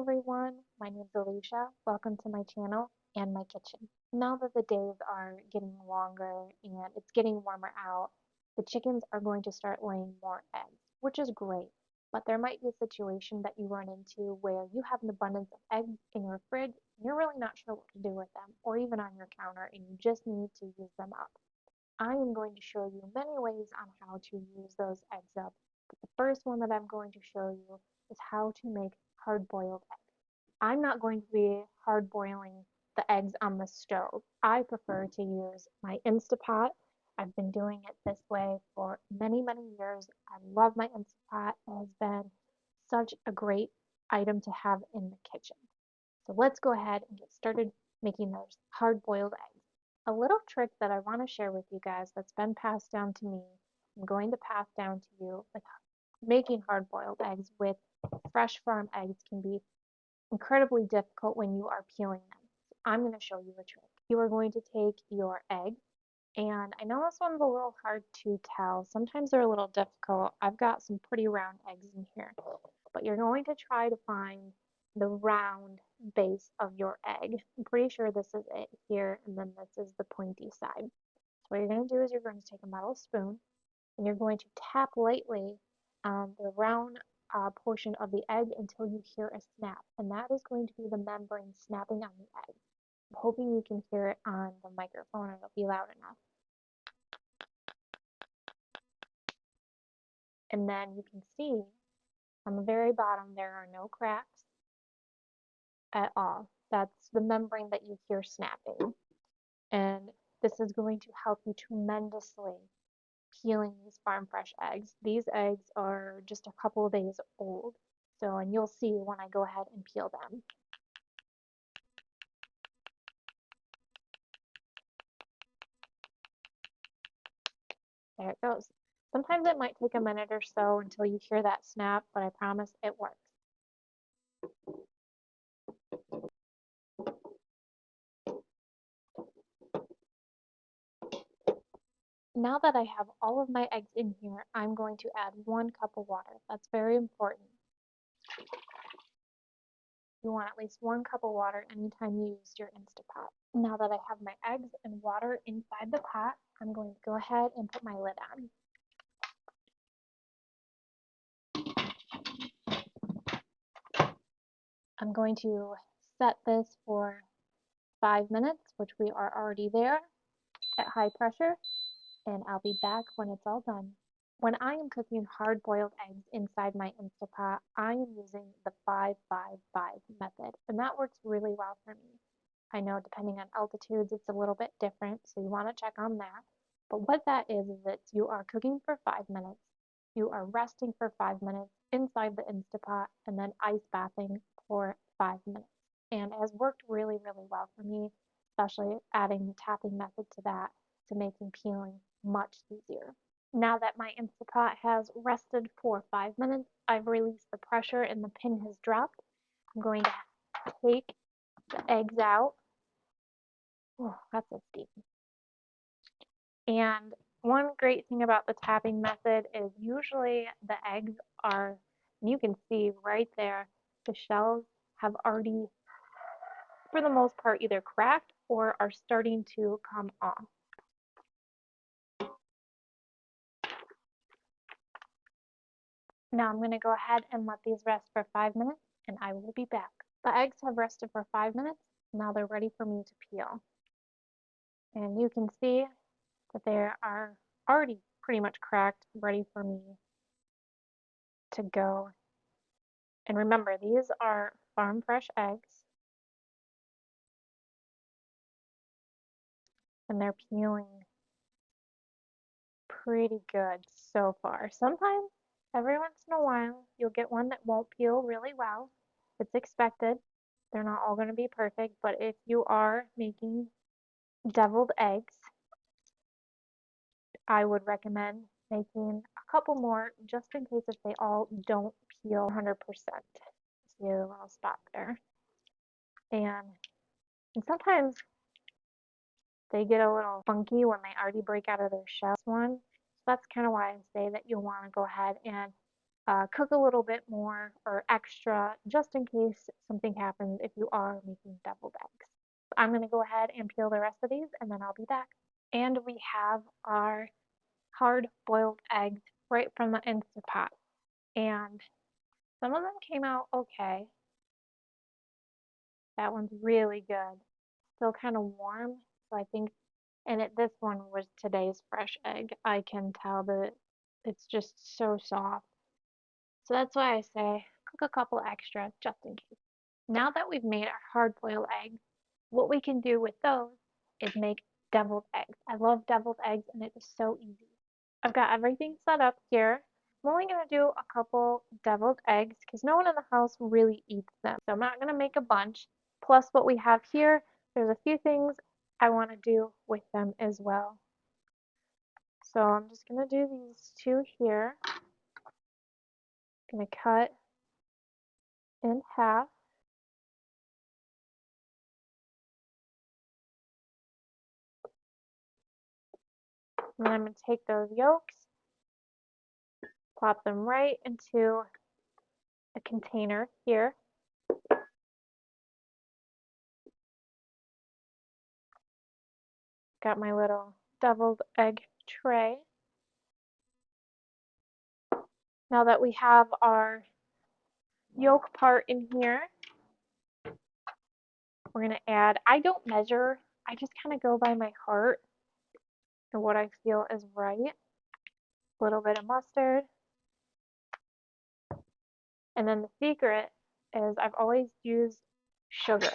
everyone, my name is Alicia. Welcome to my channel and my kitchen. Now that the days are getting longer and it's getting warmer out, the chickens are going to start laying more eggs, which is great. But there might be a situation that you run into where you have an abundance of eggs in your fridge and you're really not sure what to do with them, or even on your counter, and you just need to use them up. I am going to show you many ways on how to use those eggs up. But the first one that I'm going to show you is how to make hard-boiled eggs. I'm not going to be hard boiling the eggs on the stove. I prefer to use my Instapot. I've been doing it this way for many, many years. I love my Instapot. It has been such a great item to have in the kitchen. So let's go ahead and get started making those hard-boiled eggs. A little trick that I want to share with you guys that's been passed down to me, I'm going to pass down to you with making hard-boiled eggs with fresh farm eggs can be incredibly difficult when you are peeling them. So I'm going to show you a trick. You are going to take your egg, and I know this one's a little hard to tell. Sometimes they're a little difficult. I've got some pretty round eggs in here, but you're going to try to find the round base of your egg. I'm pretty sure this is it here, and then this is the pointy side. So what you're going to do is you're going to take a metal spoon, and you're going to tap lightly on the round portion of the egg until you hear a snap, and that is going to be the membrane snapping on the egg. I'm hoping you can hear it on the microphone and it'll be loud enough. And then you can see on the very bottom there are no cracks at all. That's the membrane that you hear snapping. And this is going to help you tremendously peeling these farm fresh eggs. These eggs are just a couple of days old. So, and you'll see when I go ahead and peel them. There it goes. Sometimes it might take a minute or so until you hear that snap, but I promise it works. Now that I have all of my eggs in here, I'm going to add 1 cup of water. That's very important. You want at least 1 cup of water anytime you use your Instapot. Now that I have my eggs and water inside the pot, I'm going to go ahead and put my lid on. I'm going to set this for 5 minutes, which we are already there at high pressure, and I'll be back when it's all done. When I am cooking hard-boiled eggs inside my Instapot, I am using the 5-5-5 method, and that works really well for me. I know depending on altitudes, it's a little bit different, so you want to check on that. But what that is that you are cooking for 5 minutes, you are resting for 5 minutes inside the Instapot, and then ice bathing for 5 minutes. And it has worked really, really well for me, especially adding the tapping method to that to making peeling much easier. Now that my Instapot has rested for 5 minutes, I've released the pressure and the pin has dropped. I'm going to take the eggs out. Oh, that's so steamy. And one great thing about the tapping method is usually the eggs are, you can see right there, the shells have already, for the most part, either cracked or are starting to come off. Now I'm going to go ahead and let these rest for 5 minutes and I will be back. The eggs have rested for 5 minutes. Now they're ready for me to peel. And you can see that they are already pretty much cracked, ready for me to go. And remember, these are farm fresh eggs. And they're peeling pretty good so far. Sometimes, every once in a while, you'll get one that won't peel really well. It's expected. They're not all going to be perfect, but if you are making deviled eggs, I would recommend making a couple more just in case if they all don't peel 100%. See a little spot there. And sometimes they get a little funky when they already break out of their shell. So that's kind of why I say that you'll want to go ahead and cook a little bit more or extra just in case something happens if you are making deviled eggs. I'm going to go ahead and peel the rest of these and then I'll be back. And we have our hard-boiled eggs right from the Instant Pot. And some of them came out okay. That one's really good. Still kind of warm, so I think, this one was today's fresh egg. I can tell that it's just so soft. So that's why I say cook a couple extra just in case. Now that we've made our hard-boiled eggs, what we can do with those is make deviled eggs. I love deviled eggs and it is so easy. I've got everything set up here. I'm only going to do a couple deviled eggs because no one in the house really eats them. So I'm not going to make a bunch. Plus what we have here, there's a few things I want to do with them as well. So I'm just going to do these two here. I'm going to cut in half. And then I'm going to take those yolks, plop them right into a container here. Got my little deviled egg tray. Now that we have our yolk part in here, we're going to add, I don't measure, I just kind of go by my heart and what I feel is right. A little bit of mustard. And then the secret is I've always used sugar.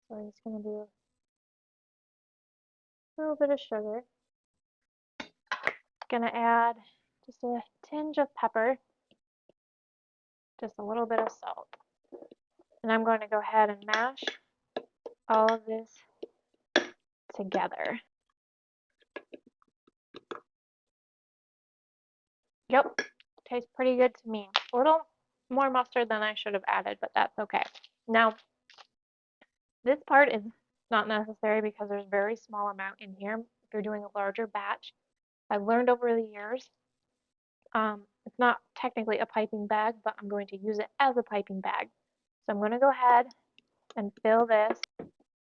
So I'm just going to do a little bit of sugar. Going to add just a tinge of pepper, just a little bit of salt. And I'm going to go ahead and mash all of this together. Yep, tastes pretty good to me. A little more mustard than I should have added, but that's okay. Now, this part is not necessary because there's a very small amount in here. If you're doing a larger batch, I've learned over the years, it's not technically a piping bag, but I'm going to use it as a piping bag. So I'm going to go ahead and fill this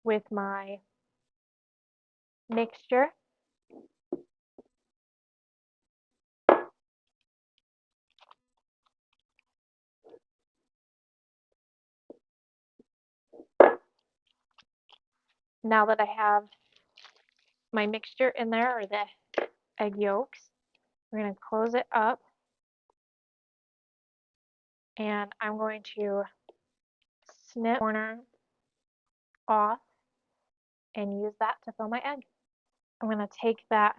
with my mixture. Now that I have my mixture in there, or the egg yolks, we're going to close it up. And I'm going to snip the corner off and use that to fill my egg. I'm going to take that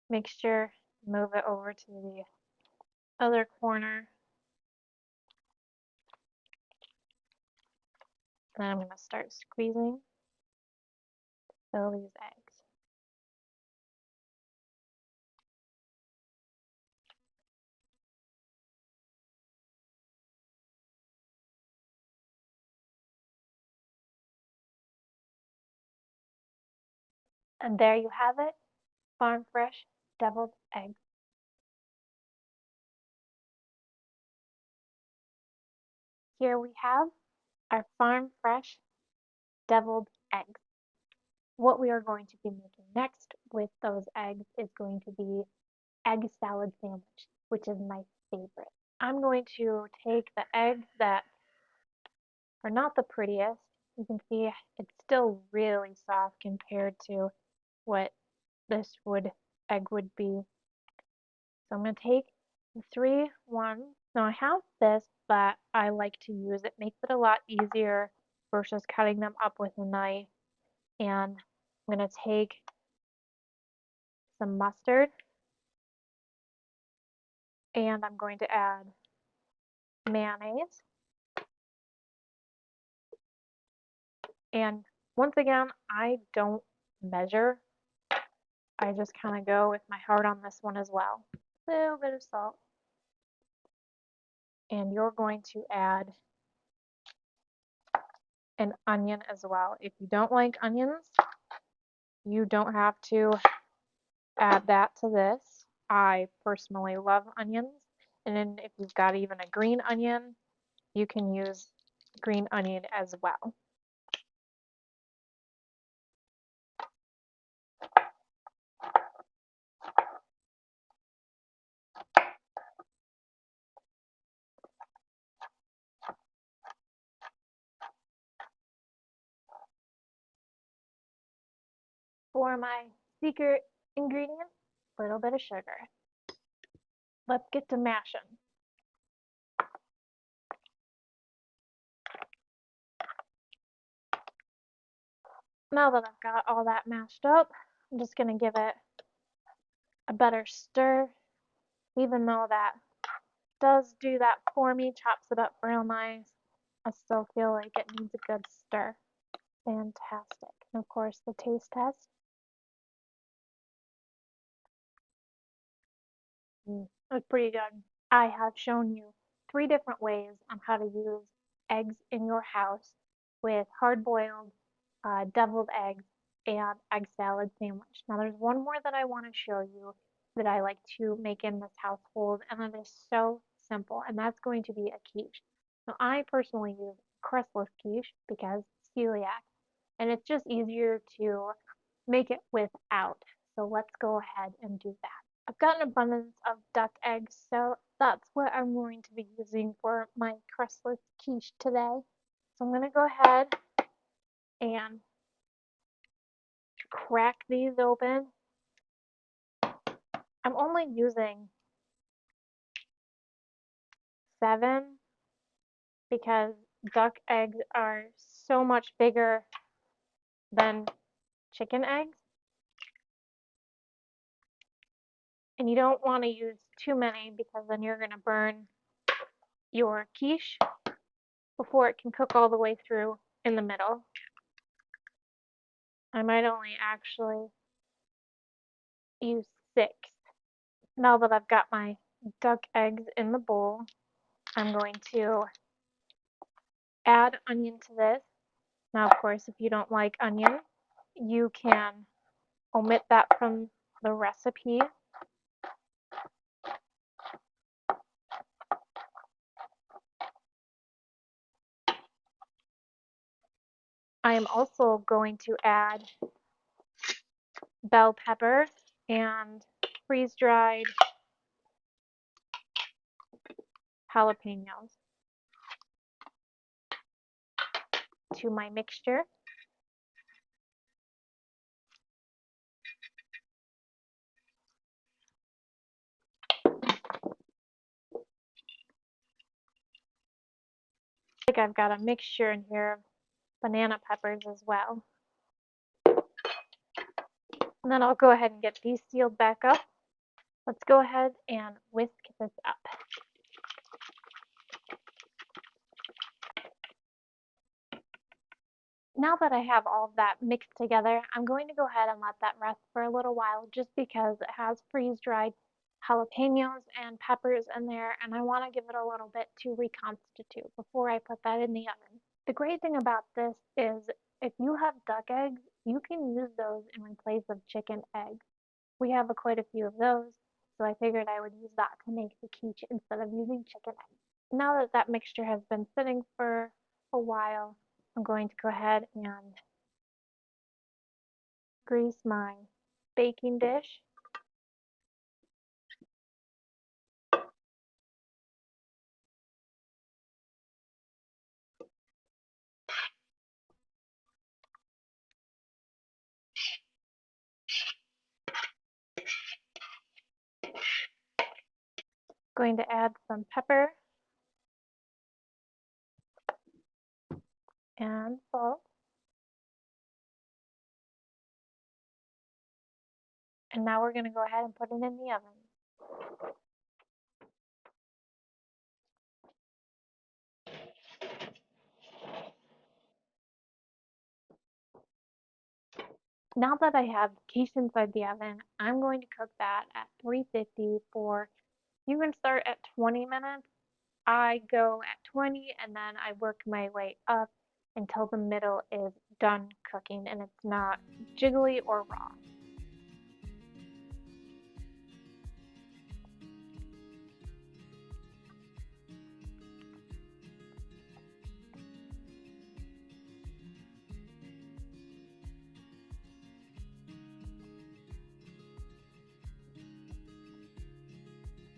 mixture, move it over to the other corner, and then I'm going to start squeezing to fill these eggs. And there you have it, farm fresh deviled eggs. Here we have our farm fresh deviled eggs. What we are going to be making next with those eggs is going to be egg salad sandwich, which is my favorite. I'm going to take the eggs that are not the prettiest. You can see it's still really soft compared to what this egg would be. So I'm going to take the 3 ones. Now I have this, but I like to use it. Makes it a lot easier versus cutting them up with a knife. And I'm going to take some mustard and I'm going to add mayonnaise. And once again, I don't measure. I just kind of go with my heart on this one as well. A little bit of salt. And you're going to add an onion as well. If you don't like onions, you don't have to add that to this. I personally love onions. And then if you've got even a green onion, you can use green onion as well. For my secret ingredient, a little bit of sugar. Let's get to mashing. Now that I've got all that mashed up, I'm just going to give it a better stir, even though that does do that for me, chops it up real nice. I still feel like it needs a good stir. Fantastic. And of course, the taste test. It's pretty good. I have shown you 3 different ways on how to use eggs in your house with hard-boiled, deviled eggs, and egg salad sandwich. Now there's one more that I want to show you that I like to make in this household, and it is so simple, and that's going to be a quiche. Now I personally use crustless quiche because celiac, and it's just easier to make it without. So let's go ahead and do that. I've got an abundance of duck eggs, so that's what I'm going to be using for my crustless quiche today. So I'm going to go ahead and crack these open. I'm only using 7 because duck eggs are so much bigger than chicken eggs. And you don't want to use too many because then you're going to burn your quiche before it can cook all the way through in the middle. I might only actually use 6. Now that I've got my duck eggs in the bowl, I'm going to add onion to this. Now, of course, if you don't like onion, you can omit that from the recipe. I am also going to add bell pepper and freeze-dried jalapenos to my mixture. I think I've got a mixture in here of banana peppers as well. And then I'll go ahead and get these sealed back up. Let's go ahead and whisk this up. Now that I have all of that mixed together, I'm going to go ahead and let that rest for a little while just because it has freeze-dried jalapenos and peppers in there, and I want to give it a little bit to reconstitute before I put that in the oven. The great thing about this is if you have duck eggs, you can use those in place of chicken eggs. We have quite a few of those, so I figured I would use that to make the quiche instead of using chicken eggs. Now that that mixture has been sitting for a while, I'm going to go ahead and grease my baking dish. Going to add some pepper and salt. And now we're going to go ahead and put it in the oven. Now that I have the quiche inside the oven, I'm going to cook that at 350 for, you can start at 20 minutes. I go at 20 and then I work my way up until the middle is done cooking and it's not jiggly or raw.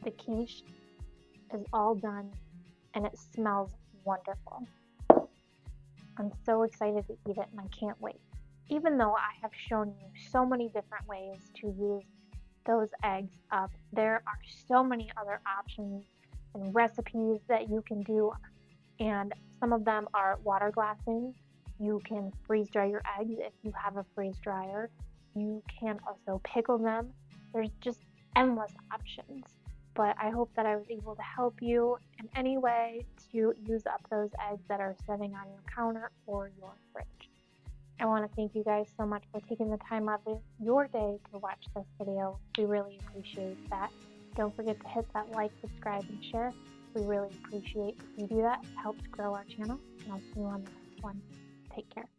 The quiche is all done and it smells wonderful. I'm so excited to eat it and I can't wait. Even though I have shown you so many different ways to use those eggs up, there are so many other options and recipes that you can do, and some of them are water glassing. You can freeze dry your eggs if you have a freeze dryer. You can also pickle them. There's just endless options. But I hope that I was able to help you in any way to use up those eggs that are sitting on your counter or your fridge. I want to thank you guys so much for taking the time out of your day to watch this video. We really appreciate that. Don't forget to hit that like, subscribe, and share. We really appreciate if you do that. It helps grow our channel, and I'll see you on the next one. Take care.